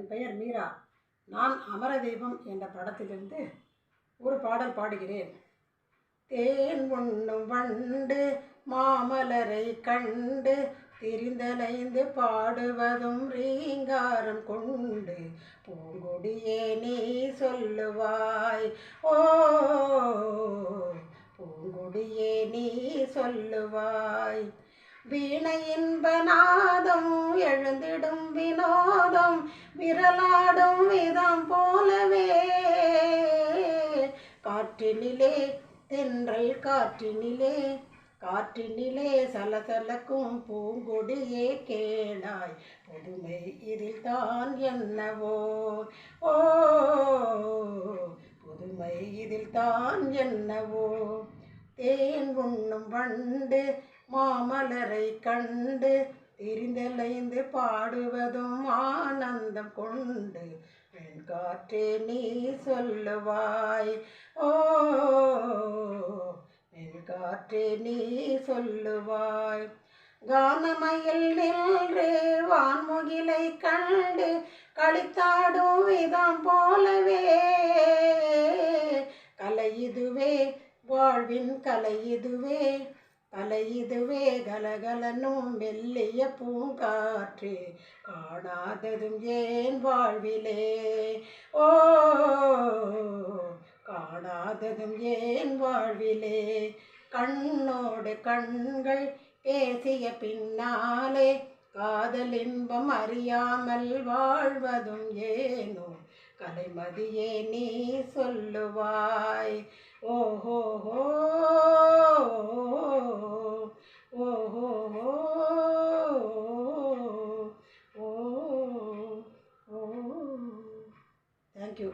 என் பெயர் மீரா. நான் அமரதீபம் என்ற படத்திலிருந்து ஒரு பாடல் பாடுகிறேன். தேன் உண்ணும் வண்டு மாமலரை கண்டு திரிந்தலைந்து பாடுவதும் ரீங்காரம் கொண்டு பூங்கொடியே நீ சொல்லுவாய். ஓ பூங்கொடியே நீ சொல்லுவாய். வீணையின்பநாதம் எழுந்திடும் வினோதம் விரலாடும் விதம் போலவே காற்றினிலே தென்றல் காற்றினிலே சலசலக்கும் பூங்கொடியே கேளாய். புதுமை இதில் தான் என்னவோ, ஓ புதுமை இதில் தான் என்னவோ. தேன் உண்ணும் வண்டு மாமலரை கண்டு திரிந்தலைந்து பாடுவதும் ஆனந்தம் கொண்டு வெண்காற்றே நீ சொல்லுவாய். ஓ வெண்காற்றே நீ சொல்லுவாய். கானமயில் நின்று வான்முகிலை கண்டு களித்தாடும் விதம் போலவே கலையுதுவே வாழ்வின் கலையுதுவே கலகலனும் மெல்லிய பூங்காற்று காணாததும் ஏன் வாழ்விலே, ஓ காணாததும் ஏன் வாழ்விலே. கண்ணோடு கண்கள் பேசிய பின்னாலே காதல் இன்பம் அறியாமல் வாழ்வதும் ஏனோ கலைமதியே நீ சொல்லுவாய். ஓஹோ Thank you.